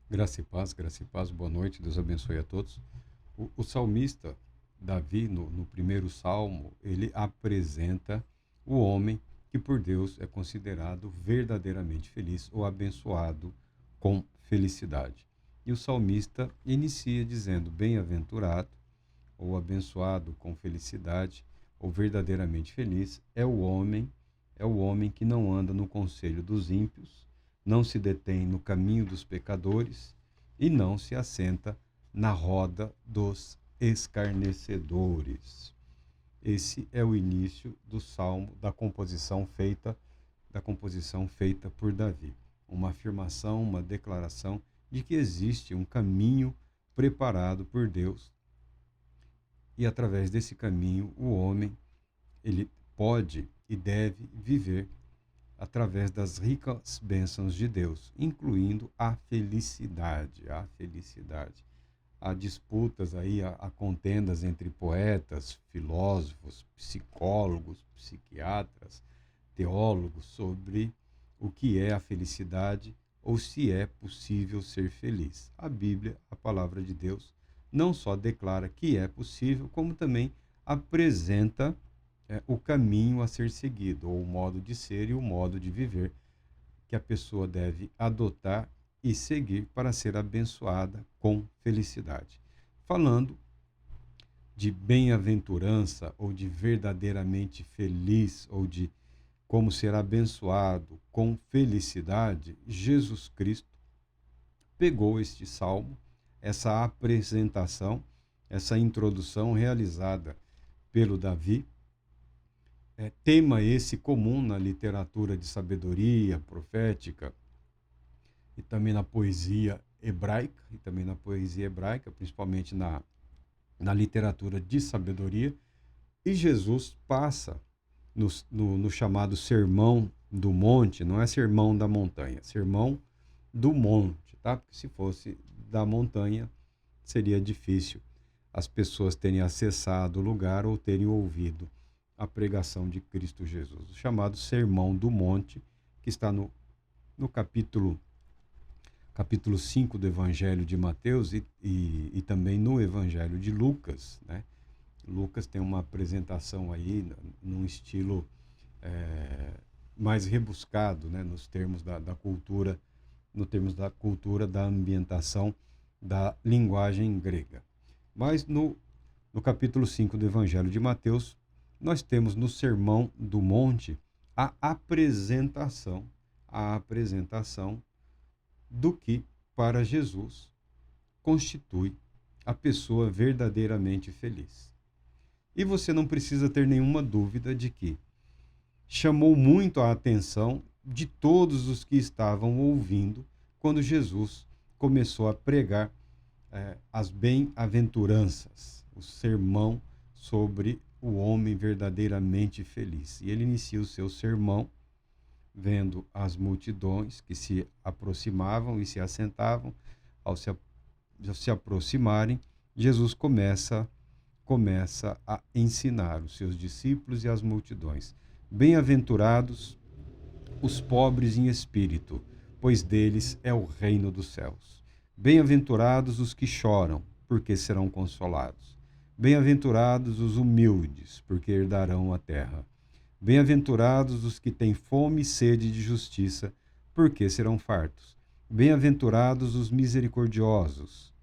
Graça e paz, boa noite, Deus abençoe a todos. O salmista Davi, no primeiro salmo, ele apresenta o homem que por Deus é considerado verdadeiramente feliz ou abençoado com felicidade. E o salmista inicia dizendo: bem-aventurado ou abençoado com felicidade ou verdadeiramente feliz é o homem que não anda no conselho dos ímpios, não se detém no caminho dos pecadores e não se assenta na roda dos escarnecedores. Esse é o início do salmo da composição feita por Davi. Uma afirmação, uma declaração de que existe um caminho preparado por Deus e através desse caminho o homem ele pode e deve viver através das ricas bênçãos de Deus, incluindo a felicidade, a felicidade. Há disputas aí, há contendas entre poetas, filósofos, psicólogos, psiquiatras, teólogos sobre o que é a felicidade ou se é possível ser feliz. A Bíblia, a palavra de Deus, não só declara que é possível, como também apresenta o caminho a ser seguido, ou o modo de ser e o modo de viver que a pessoa deve adotar e seguir para ser abençoada com felicidade. Falando de bem-aventurança ou de verdadeiramente feliz ou de como ser abençoado com felicidade, Jesus Cristo pegou este salmo, essa apresentação, essa introdução realizada pelo Davi, tema esse comum na literatura de sabedoria profética e também na poesia hebraica, principalmente na literatura de sabedoria. E Jesus passa no chamado Sermão do Monte, não é Sermão da Montanha, Sermão do Monte, tá? Porque se fosse da montanha, seria difícil as pessoas terem acessado o lugar ou terem ouvido a pregação de Cristo Jesus. O chamado Sermão do Monte, que está no capítulo 5 do Evangelho de Mateus e também no Evangelho de Lucas, né? Lucas tem uma apresentação aí num estilo mais rebuscado, né? Nos termos da cultura, no termos da cultura, da ambientação, da linguagem grega. Mas no capítulo 5 do Evangelho de Mateus, nós temos no Sermão do Monte a apresentação do que, para Jesus, constitui a pessoa verdadeiramente feliz. E você não precisa ter nenhuma dúvida de que chamou muito a atenção de todos os que estavam ouvindo quando Jesus começou a pregar as bem-aventuranças, o sermão sobre o homem verdadeiramente feliz. E ele inicia o seu sermão vendo as multidões que se aproximavam e se assentavam. Ao se aproximarem, Jesus começa a ensinar os seus discípulos e as multidões. Bem-aventurados os pobres em espírito, pois deles é o reino dos céus. Bem-aventurados os que choram, porque serão consolados. Bem-aventurados os humildes, porque herdarão a terra. Bem-aventurados os que têm fome e sede de justiça, porque serão fartos. Bem-aventurados os misericordiosos,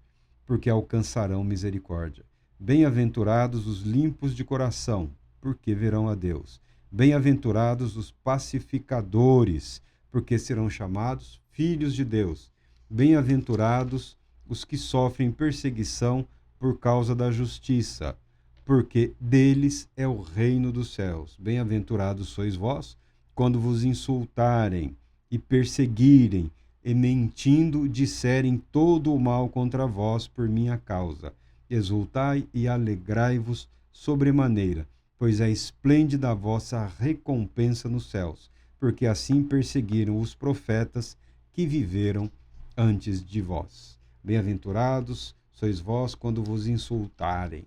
porque alcançarão misericórdia. Bem-aventurados os limpos de coração, porque verão a Deus. Bem-aventurados os pacificadores, porque serão chamados filhos de Deus. Bem-aventurados os que sofrem perseguição por causa da justiça, porque deles é o reino dos céus. Bem-aventurados sois vós, quando vos insultarem e perseguirem, e mentindo disserem todo o mal contra vós por minha causa. Exultai e alegrai-vos sobremaneira, pois é esplêndida a vossa recompensa nos céus, porque assim perseguiram os profetas que viveram antes de vós. Bem-aventurados sois vós quando vos insultarem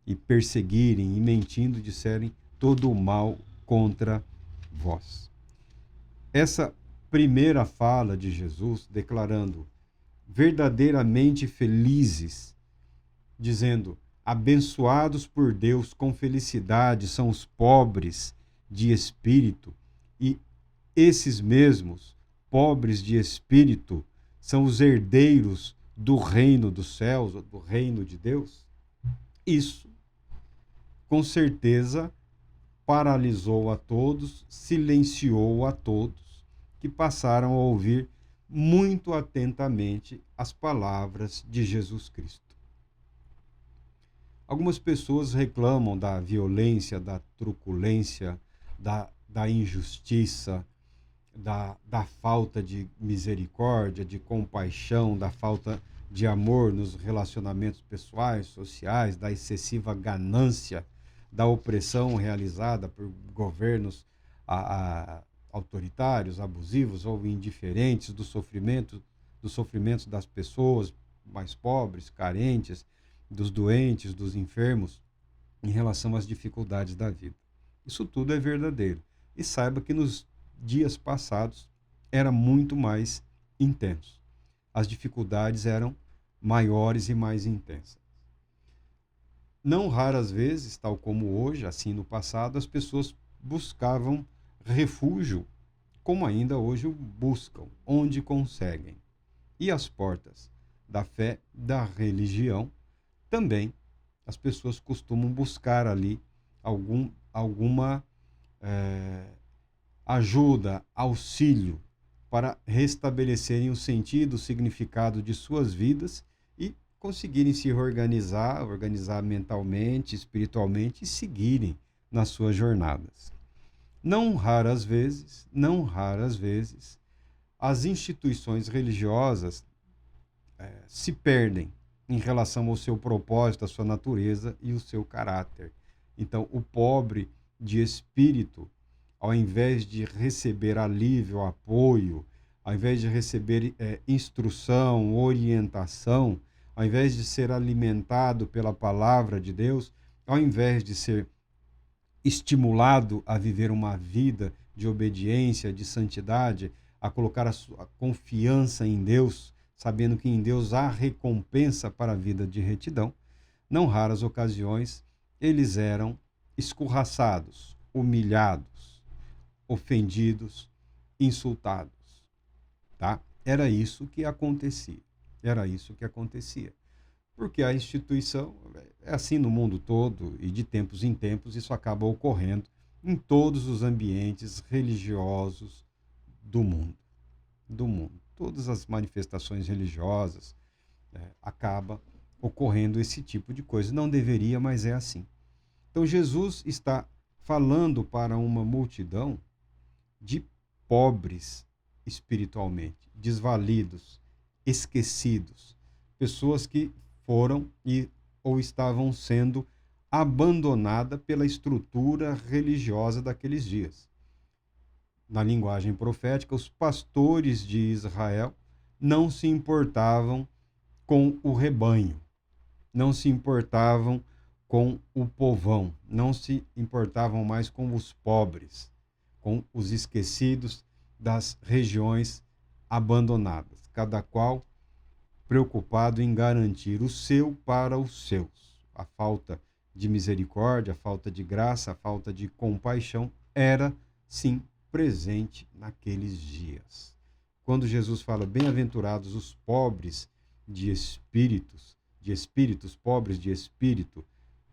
e perseguirem e mentindo disserem todo o mal contra vós. Essa primeira fala de Jesus declarando verdadeiramente felizes, dizendo: abençoados por Deus com felicidade são os pobres de espírito, e esses mesmos pobres de espírito são os herdeiros do reino dos céus, ou do reino de Deus. Isso, com certeza, paralisou a todos, silenciou a todos, que passaram a ouvir muito atentamente as palavras de Jesus Cristo. Algumas pessoas reclamam da violência, da truculência, da injustiça, da falta de misericórdia, de compaixão, da falta de amor nos relacionamentos pessoais, sociais, da excessiva ganância, da opressão realizada por governos autoritários, abusivos ou indiferentes, dos sofrimentos das pessoas mais pobres, carentes, dos doentes, dos enfermos, em relação às dificuldades da vida. Isso tudo é verdadeiro. E saiba que nos dias passados era muito mais intenso. As dificuldades eram maiores e mais intensas. Não raras vezes, tal como hoje, assim no passado, as pessoas buscavam refúgio, como ainda hoje buscam, onde conseguem. E as portas da fé, da religião, também as pessoas costumam buscar ali alguma ajuda, auxílio para restabelecerem o sentido, o significado de suas vidas e conseguirem se organizar mentalmente, espiritualmente e seguirem nas suas jornadas. Não raras vezes, as instituições religiosas se perdem em relação ao seu propósito, a sua natureza e o seu caráter. Então, o pobre de espírito, ao invés de receber alívio, apoio, ao invés de receber instrução, orientação, ao invés de ser alimentado pela palavra de Deus, ao invés de ser estimulado a viver uma vida de obediência, de santidade, a colocar a sua confiança em Deus, sabendo que em Deus há recompensa para a vida de retidão, não raras ocasiões eles eram escorraçados, humilhados, ofendidos, insultados, tá? Era isso que acontecia. Porque a instituição é assim no mundo todo e de tempos em tempos isso acaba ocorrendo em todos os ambientes religiosos do mundo. Todas as manifestações religiosas acaba ocorrendo esse tipo de coisa. Não deveria, mas é assim. Então Jesus está falando para uma multidão de pobres espiritualmente, desvalidos, esquecidos, pessoas que foram ou estavam sendo abandonadas pela estrutura religiosa daqueles dias. Na linguagem profética, os pastores de Israel não se importavam com o rebanho, não se importavam com o povão, não se importavam mais com os pobres, com os esquecidos das regiões abandonadas, cada qual preocupado em garantir o seu para os seus. A falta de misericórdia, a falta de graça, a falta de compaixão era, sim, presente naqueles dias. Quando Jesus fala, bem-aventurados os pobres de espíritos, pobres de espírito,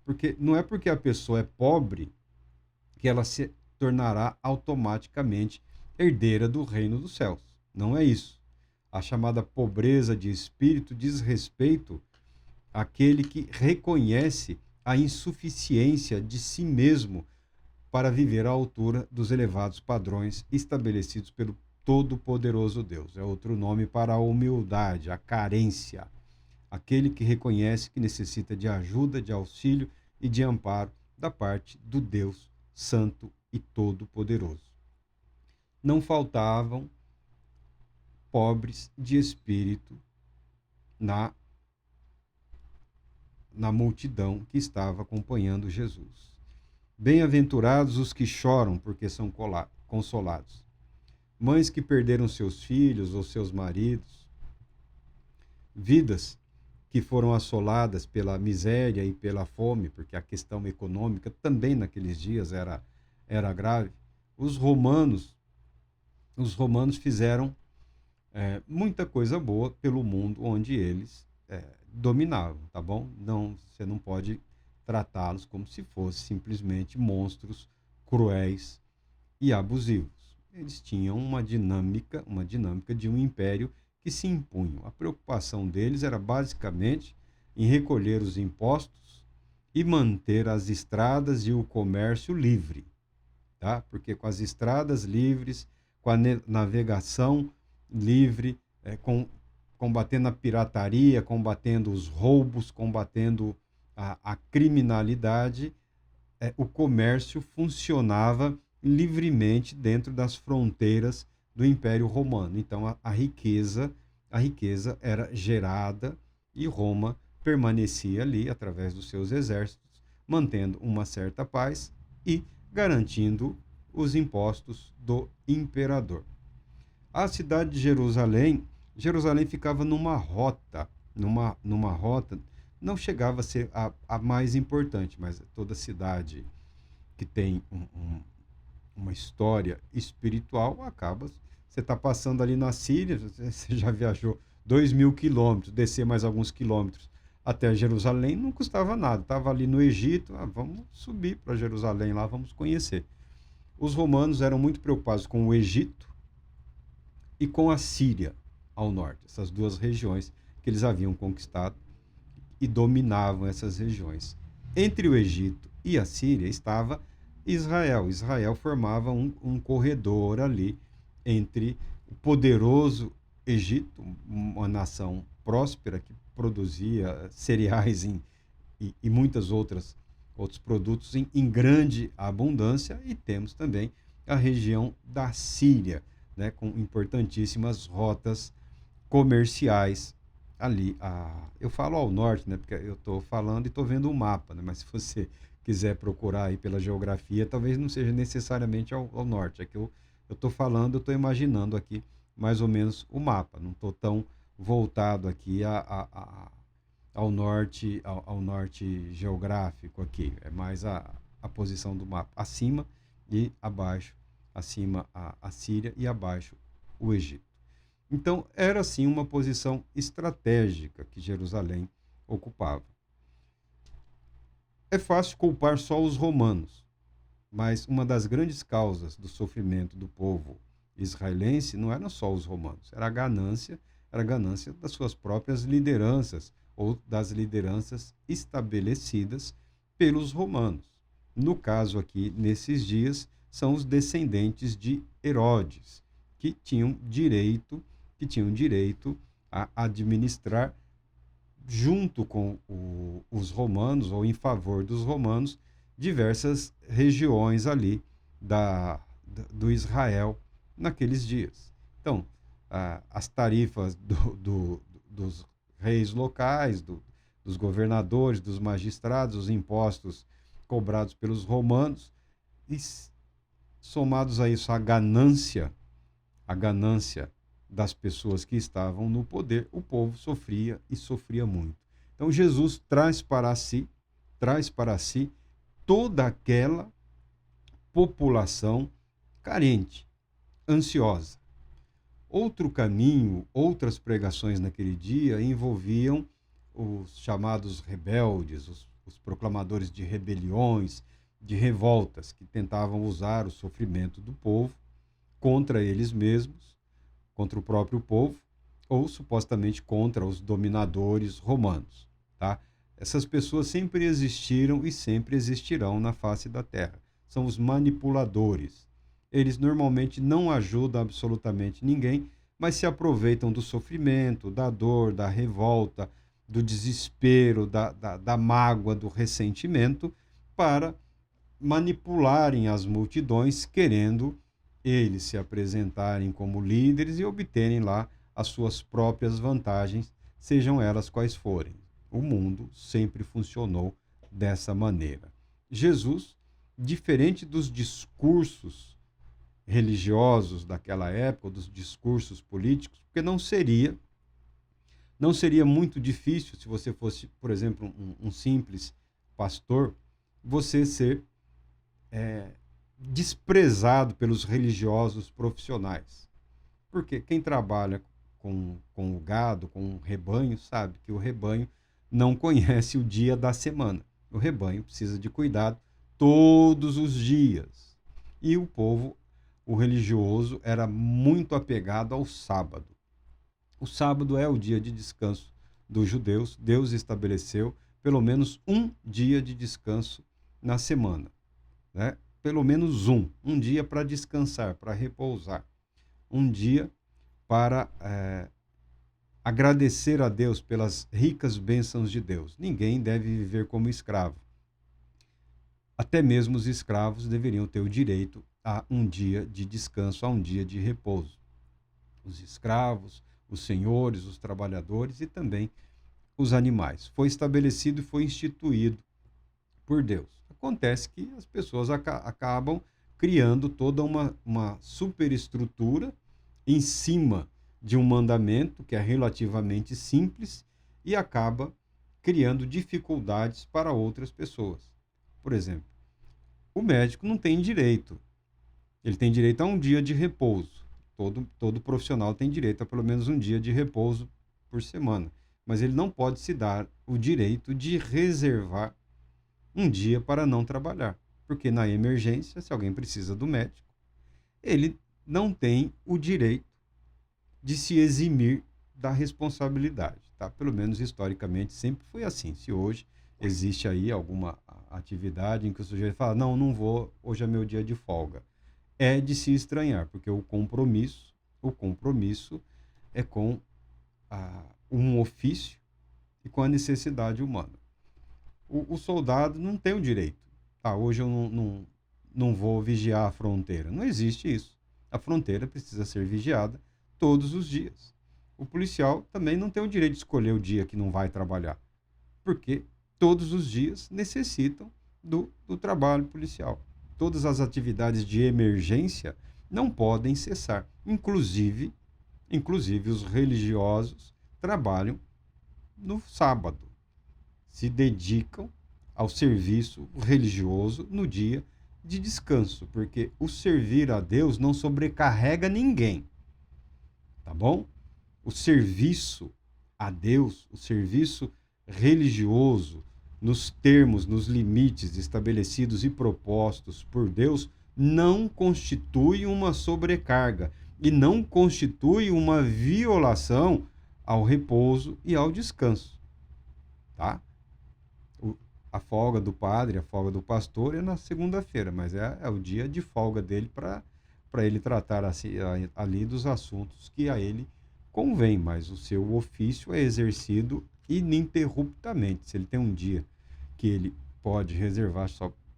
porque não é porque a pessoa é pobre que ela se tornará automaticamente herdeira do reino dos céus. Não é isso. A chamada pobreza de espírito diz respeito àquele que reconhece a insuficiência de si mesmo para viver à altura dos elevados padrões estabelecidos pelo Todo-Poderoso Deus. É outro nome para a humildade, a carência. Aquele que reconhece que necessita de ajuda, de auxílio e de amparo da parte do Deus Santo e Todo-Poderoso. Não faltavam pobres de espírito na multidão que estava acompanhando Jesus. Bem-aventurados os que choram, porque são consolados. Mães que perderam seus filhos ou seus maridos, vidas que foram assoladas pela miséria e pela fome, porque a questão econômica também naqueles dias era grave. Os romanos, os romanos fizeram muita coisa boa pelo mundo onde eles dominavam, tá bom? Não, você não pode tratá-los como se fossem simplesmente monstros cruéis e abusivos. Eles tinham uma dinâmica de um império que se impunha. A preocupação deles era basicamente em recolher os impostos e manter as estradas e o comércio livre, tá? Porque com as estradas livres, com a navegação livre, combatendo a pirataria, combatendo os roubos, combatendo a criminalidade, o comércio funcionava livremente dentro das fronteiras do Império Romano. Então a riqueza era gerada e Roma permanecia ali através dos seus exércitos, mantendo uma certa paz e garantindo os impostos do imperador. A cidade de Jerusalém ficava numa rota, não chegava a ser a mais importante, mas toda cidade que tem uma história espiritual acaba. Você está passando ali na Síria, você já viajou 2.000 quilômetros, descer mais alguns quilômetros até Jerusalém, não custava nada. Estava ali no Egito, vamos subir para Jerusalém lá, vamos conhecer. Os romanos eram muito preocupados com o Egito e com a Síria ao norte, essas duas regiões que eles haviam conquistado e dominavam essas regiões. Entre o Egito e a Síria estava Israel. Israel formava um corredor ali entre o poderoso Egito, uma nação próspera que produzia cereais e muitas outros produtos em grande abundância, e temos também a região da Síria, né, com importantíssimas rotas comerciais ali. Eu falo ao norte, né, porque eu estou falando e estou vendo o mapa, né, mas se você quiser procurar aí pela geografia, talvez não seja necessariamente ao norte. É que eu estou falando, eu estou imaginando aqui mais ou menos o mapa. Não estou tão voltado aqui ao norte geográfico aqui. É mais a posição do mapa. Acima e abaixo. Acima a Síria e abaixo o Egito. Então, era assim uma posição estratégica que Jerusalém ocupava. É fácil culpar só os romanos, mas uma das grandes causas do sofrimento do povo israelense não eram só os romanos, era a ganância das suas próprias lideranças ou das lideranças estabelecidas pelos romanos. No caso aqui, nesses dias, são os descendentes de Herodes, que tinham direito a administrar junto com os romanos, ou em favor dos romanos, diversas regiões ali do Israel naqueles dias. Então, as tarifas dos reis locais, dos governadores, dos magistrados, os impostos cobrados pelos romanos, e somados a isso a ganância das pessoas que estavam no poder, o povo sofria e sofria muito. Então Jesus traz para si toda aquela população carente, ansiosa. Outro caminho, outras pregações naquele dia envolviam os chamados rebeldes, os proclamadores de rebeliões, de revoltas, que tentavam usar o sofrimento do povo contra eles mesmos, contra o próprio povo, ou supostamente contra os dominadores romanos, tá? Essas pessoas sempre existiram e sempre existirão na face da terra. São os manipuladores. Eles normalmente não ajudam absolutamente ninguém, mas se aproveitam do sofrimento, da dor, da revolta, do desespero, da mágoa, do ressentimento, para manipularem as multidões, querendo eles se apresentarem como líderes e obterem lá as suas próprias vantagens, sejam elas quais forem. O mundo sempre funcionou dessa maneira. Jesus, diferente dos discursos religiosos daquela época, dos discursos políticos, porque não Não seria muito difícil, se você fosse, por exemplo, um simples pastor, você ser desprezado pelos religiosos profissionais. Porque quem trabalha com o gado, com o rebanho, sabe que o rebanho não conhece o dia da semana. O rebanho precisa de cuidado todos os dias. E o povo, o religioso, era muito apegado ao sábado. O sábado é o dia de descanso dos judeus. Deus estabeleceu pelo menos um dia de descanso na semana, né? Pelo menos um dia para descansar, para repousar, um dia para agradecer a Deus pelas ricas bênçãos de Deus. Ninguém deve viver como escravo. Até mesmo os escravos deveriam ter o direito a um dia de descanso, a um dia de repouso. Os escravos, os senhores, os trabalhadores e também os animais. Foi estabelecido e foi instituído por Deus. Acontece que as pessoas acabam criando toda uma superestrutura em cima de um mandamento que é relativamente simples e acaba criando dificuldades para outras pessoas. Por exemplo, o médico não tem direito. Ele tem direito a um dia de repouso. Todo profissional tem direito a pelo menos um dia de repouso por semana. Mas ele não pode se dar o direito de reservar um dia para não trabalhar. Porque na emergência, se alguém precisa do médico, ele não tem o direito de se eximir da responsabilidade. Tá? Pelo menos historicamente sempre foi assim. Se hoje existe aí alguma atividade em que o sujeito fala, não vou, hoje é meu dia de folga. É de se estranhar, porque o compromisso é com um ofício e com a necessidade humana. O soldado não tem o direito. Hoje eu não vou vigiar a fronteira. Não existe isso. A fronteira precisa ser vigiada todos os dias. O policial também não tem o direito de escolher o dia que não vai trabalhar, porque todos os dias necessitam do trabalho policial. Todas as atividades de emergência não podem cessar. Inclusive os religiosos trabalham no sábado. Se dedicam ao serviço religioso no dia de descanso, porque o servir a Deus não sobrecarrega ninguém. Tá bom? O serviço a Deus, o serviço religioso, nos termos, nos limites estabelecidos e propostos por Deus, não constitui uma sobrecarga e não constitui uma violação ao repouso e ao descanso. Tá? A folga do padre, a folga do pastor é na segunda-feira, mas é o dia de folga dele para ele tratar ali dos assuntos que a ele convém, mas o seu ofício é exercido ininterruptamente. Se ele tem um dia que ele pode reservar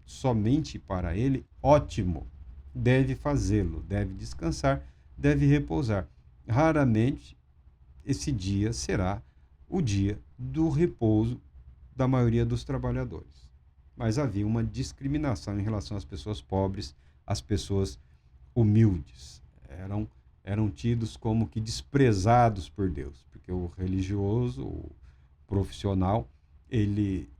somente para ele, ótimo, deve fazê-lo, deve descansar, deve repousar. Raramente esse dia será o dia do repouso da maioria dos trabalhadores. Mas havia uma discriminação em relação às pessoas pobres, às pessoas humildes. Eram tidos como que desprezados por Deus, porque o religioso, o profissional, ele,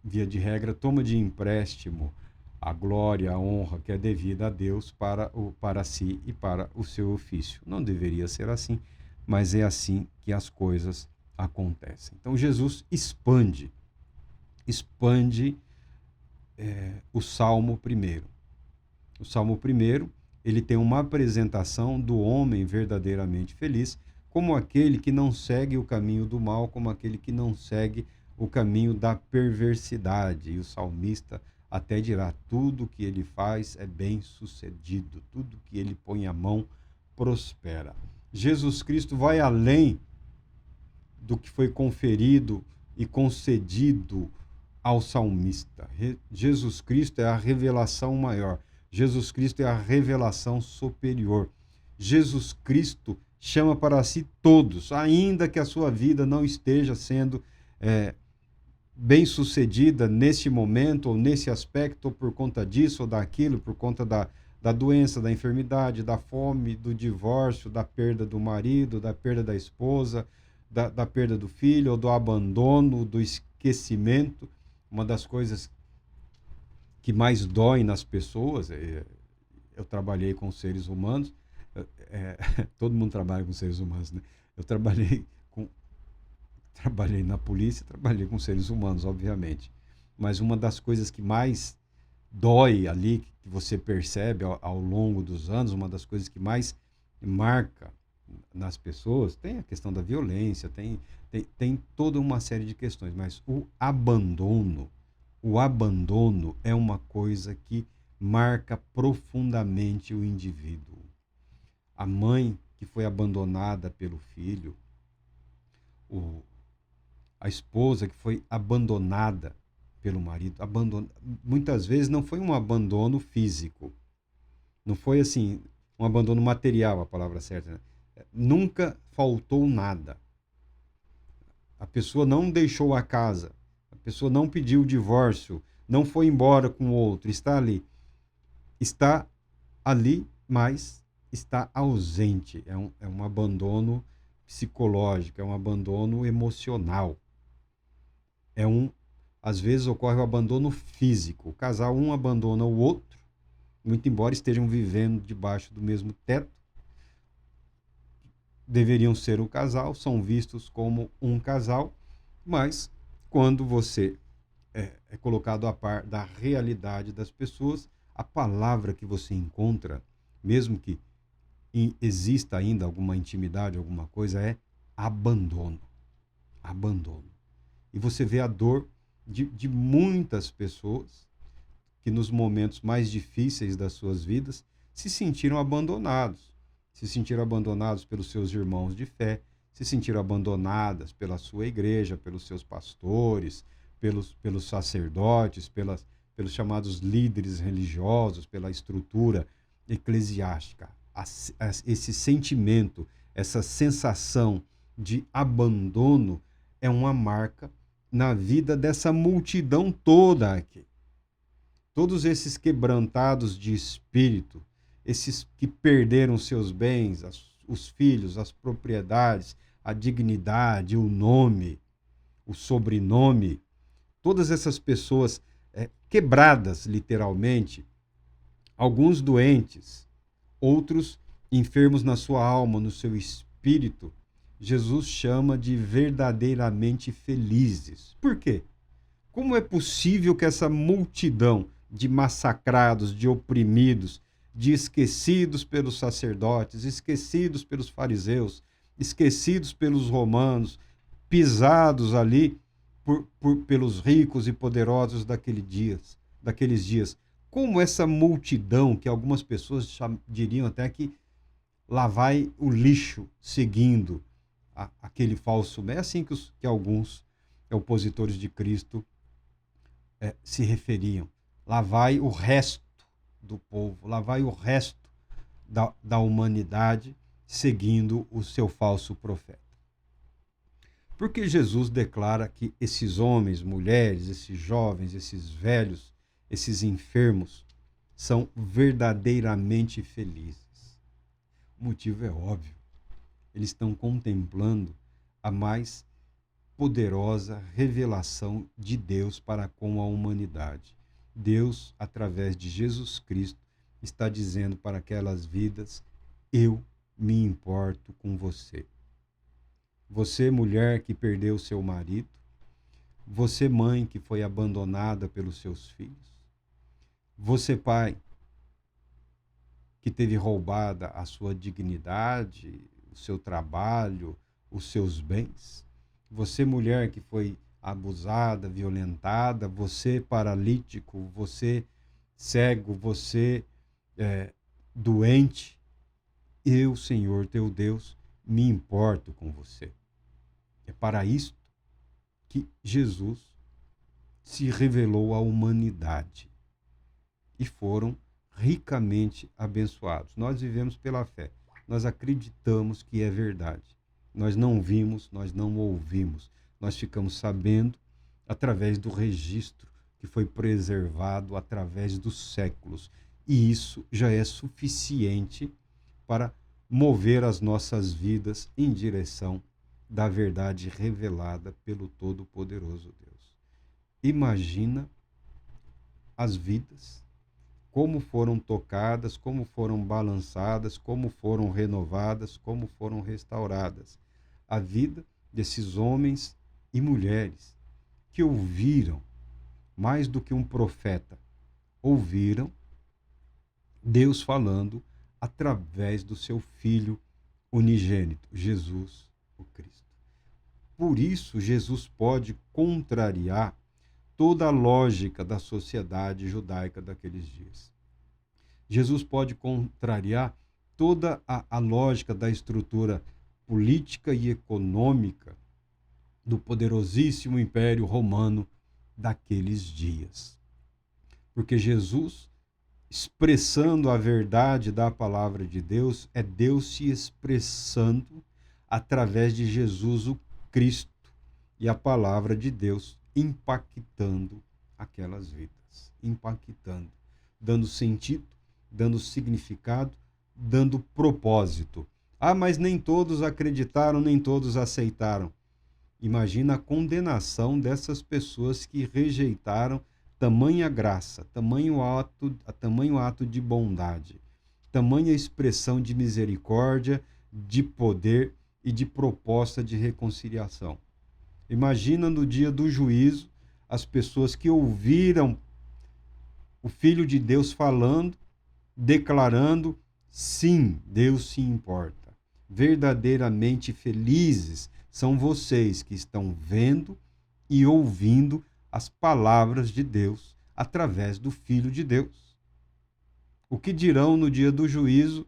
via de regra, toma de empréstimo a glória, a honra que é devida a Deus para si e para o seu ofício. Não deveria ser assim, mas é assim que as coisas acontecem. Então Jesus expande o Salmo 1. O Salmo 1, ele tem uma apresentação do homem verdadeiramente feliz, como aquele que não segue o caminho do mal, como aquele que não segue o caminho da perversidade. E o salmista até dirá, tudo que ele faz é bem sucedido, tudo que ele põe a mão prospera. Jesus Cristo vai além do que foi conferido e concedido ao salmista. Jesus Cristo é a revelação maior. Jesus Cristo é a revelação superior. Jesus Cristo chama para si todos, ainda que a sua vida não esteja sendo bem-sucedida neste momento, ou nesse aspecto, ou por conta disso ou daquilo, por conta da doença, da enfermidade, da fome, do divórcio, da perda do marido, da perda da esposa, da perda do filho, ou do abandono, do esquecimento. Uma das coisas que mais dói nas pessoas, eu trabalhei com seres humanos, todo mundo trabalha com seres humanos, né? Eu trabalhei na polícia, trabalhei com seres humanos, obviamente. Mas uma das coisas que mais dói ali, que você percebe ao longo dos anos, uma das coisas que mais marca nas pessoas, tem a questão da violência, tem toda uma série de questões, mas o abandono é uma coisa que marca profundamente o indivíduo. A mãe que foi abandonada pelo filho, a esposa que foi abandonada pelo marido, muitas vezes não foi um abandono físico, não foi assim, um abandono material, a palavra certa, né? Nunca faltou nada. A pessoa não deixou a casa, a pessoa não pediu o divórcio, não foi embora com o outro, está ali, mas está ausente. É um abandono psicológico, é um abandono emocional. Às vezes ocorre o abandono físico. O casal, um abandona o outro, muito embora estejam vivendo debaixo do mesmo teto, deveriam ser um casal, são vistos como um casal, mas quando você é colocado a par da realidade das pessoas, a palavra que você encontra, mesmo que exista ainda alguma intimidade, alguma coisa, é abandono. Abandono. E você vê a dor de muitas pessoas que nos momentos mais difíceis das suas vidas se sentiram abandonados. Se sentiram abandonados pelos seus irmãos de fé, se sentiram abandonadas pela sua igreja, pelos seus pastores, pelos sacerdotes, pelos chamados líderes religiosos, pela estrutura eclesiástica. Esse sentimento, essa sensação de abandono é uma marca na vida dessa multidão toda aqui. Todos esses quebrantados de espírito, esses que perderam seus bens, os filhos, as propriedades, a dignidade, o nome, o sobrenome, todas essas pessoas quebradas, literalmente, alguns doentes, outros enfermos na sua alma, no seu espírito, Jesus chama de verdadeiramente felizes. Por quê? Como é possível que essa multidão de massacrados, de oprimidos, de esquecidos pelos sacerdotes, esquecidos pelos fariseus, esquecidos pelos romanos, pisados ali pelos ricos e poderosos daqueles dias, como essa multidão, que algumas pessoas diriam até que lá vai o lixo seguindo aquele falso mestre, assim que alguns opositores de Cristo se referiam. Lá vai o resto do povo, lá vai o resto da humanidade seguindo o seu falso profeta. Porque Jesus declara que esses homens, mulheres, esses jovens, esses velhos, esses enfermos são verdadeiramente felizes. O motivo é óbvio. Eles estão contemplando a mais poderosa revelação de Deus para com a humanidade. Deus, através de Jesus Cristo, está dizendo para aquelas vidas: eu me importo com você. Você, mulher que perdeu seu marido, você, mãe que foi abandonada pelos seus filhos, você, pai que teve roubada a sua dignidade, o seu trabalho, os seus bens, você, mulher que foi abusada, violentada, você paralítico, você cego, você doente, eu, Senhor teu Deus, me importo com você. É para isto que Jesus se revelou à humanidade e foram ricamente abençoados. Nós vivemos pela fé, nós acreditamos que é verdade. Nós não vimos, nós não ouvimos, nós ficamos sabendo através do registro que foi preservado através dos séculos. E isso já é suficiente para mover as nossas vidas em direção da verdade revelada pelo Todo-Poderoso Deus. Imagina as vidas, como foram tocadas, como foram balançadas, como foram renovadas, como foram restauradas. A vida desses homens e mulheres que ouviram, mais do que um profeta, ouviram Deus falando através do seu Filho unigênito, Jesus o Cristo. Por isso, Jesus pode contrariar toda a lógica da sociedade judaica daqueles dias. Jesus pode contrariar toda a lógica da estrutura política e econômica do poderosíssimo Império Romano daqueles dias. Porque Jesus, expressando a verdade da palavra de Deus, é Deus se expressando através de Jesus o Cristo e a palavra de Deus impactando aquelas vidas, impactando, dando sentido, dando significado, dando propósito. Ah, mas nem todos acreditaram, nem todos aceitaram. Imagina a condenação dessas pessoas que rejeitaram tamanha graça, tamanho ato de bondade, tamanha expressão de misericórdia, de poder e de proposta de reconciliação. Imagina no dia do juízo as pessoas que ouviram o Filho de Deus falando, declarando: sim, Deus se importa. Verdadeiramente felizes são vocês que estão vendo e ouvindo as palavras de Deus através do Filho de Deus. O que dirão no dia do juízo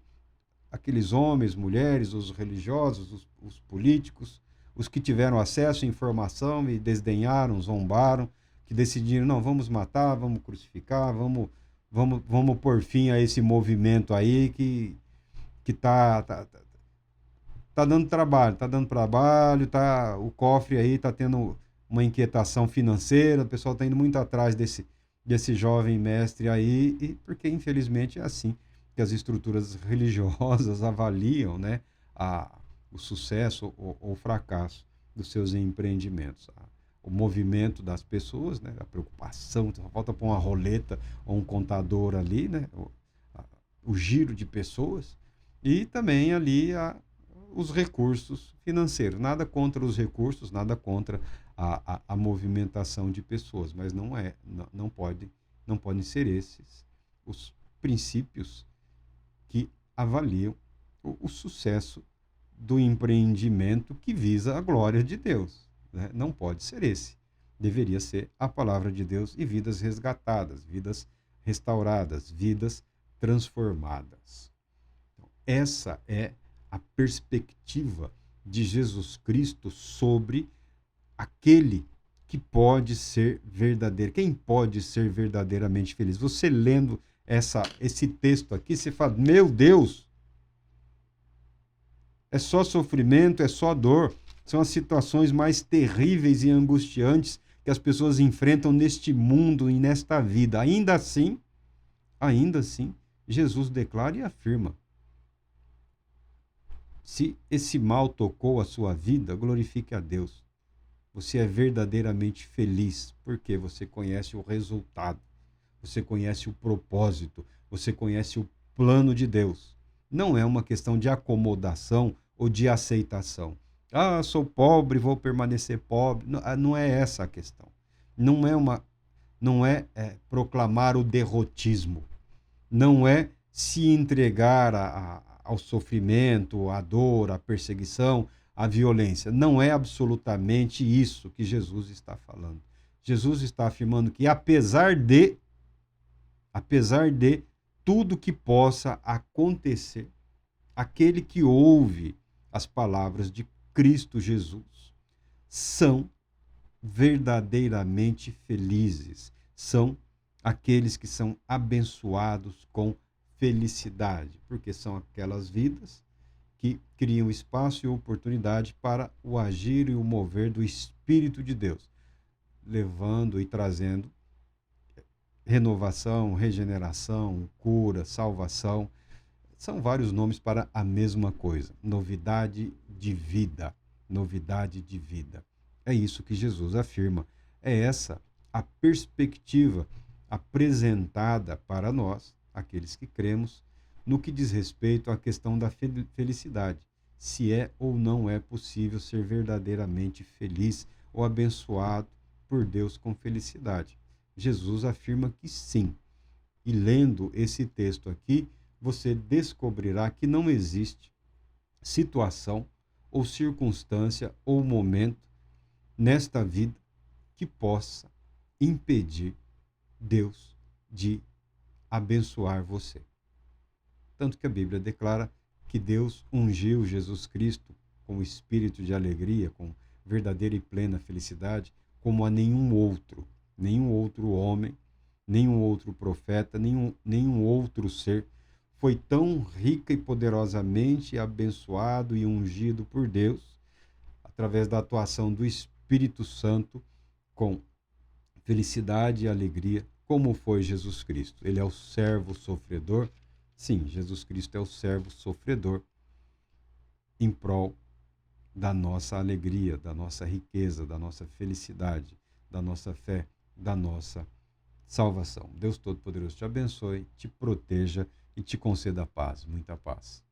aqueles homens, mulheres, os religiosos, os políticos, os que tiveram acesso à informação e desdenharam, zombaram, que decidiram: não, vamos matar, vamos crucificar, vamos pôr fim a esse movimento aí que tá dando trabalho, o cofre aí está tendo uma inquietação financeira, o pessoal está indo muito atrás desse jovem mestre aí, e porque infelizmente é assim que as estruturas religiosas avaliam, né, o sucesso ou o fracasso dos seus empreendimentos. O movimento das pessoas, né, a preocupação, só falta pôr uma roleta ou um contador ali, né, o giro de pessoas, e também ali os recursos financeiros. Nada contra os recursos, nada contra a movimentação de pessoas, mas não podem ser esses os princípios que avaliam o sucesso do empreendimento que visa a glória de Deus, né? Não pode ser esse. Deveria ser a palavra de Deus e vidas resgatadas, vidas restauradas, vidas transformadas. Então, essa é a perspectiva de Jesus Cristo sobre aquele que pode ser verdadeiro. Quem pode ser verdadeiramente feliz? Você lendo esse texto aqui, você fala: meu Deus, é só sofrimento, é só dor. São as situações mais terríveis e angustiantes que as pessoas enfrentam neste mundo e nesta vida. Ainda assim, Jesus declara e afirma: se esse mal tocou a sua vida, glorifique a Deus. Você é verdadeiramente feliz, porque você conhece o resultado, você conhece o propósito, você conhece o plano de Deus. Não é uma questão de acomodação ou de aceitação. Ah, sou pobre, vou permanecer pobre. Não é essa a questão. Não é proclamar o derrotismo. Não é se entregar ao sofrimento, à dor, à perseguição, à violência. Não é absolutamente isso que Jesus está falando. Jesus está afirmando que apesar de tudo que possa acontecer, aquele que ouve as palavras de Cristo Jesus são verdadeiramente felizes, são aqueles que são abençoados com felicidade, porque são aquelas vidas que criam espaço e oportunidade para o agir e o mover do Espírito de Deus, levando e trazendo renovação, regeneração, cura, salvação. São vários nomes para a mesma coisa: novidade de vida. novidade de vida. É isso que Jesus afirma. É essa a perspectiva apresentada para nós, aqueles que cremos, no que diz respeito à questão da felicidade. Se é ou não é possível ser verdadeiramente feliz ou abençoado por Deus com felicidade. Jesus afirma que sim. E lendo esse texto aqui, você descobrirá que não existe situação ou circunstância ou momento nesta vida que possa impedir Deus de abençoar você. Tanto que a Bíblia declara que Deus ungiu Jesus Cristo com o espírito de alegria, com verdadeira e plena felicidade, como a nenhum outro homem, nenhum outro profeta, nenhum outro ser foi tão rica e poderosamente abençoado e ungido por Deus, através da atuação do Espírito Santo, com felicidade e alegria, como foi Jesus Cristo. Ele é o servo sofredor. Sim, Jesus Cristo é o servo sofredor em prol da nossa alegria, da nossa riqueza, da nossa felicidade, da nossa fé, da nossa salvação. Deus Todo-Poderoso te abençoe, te proteja e te conceda paz, muita paz.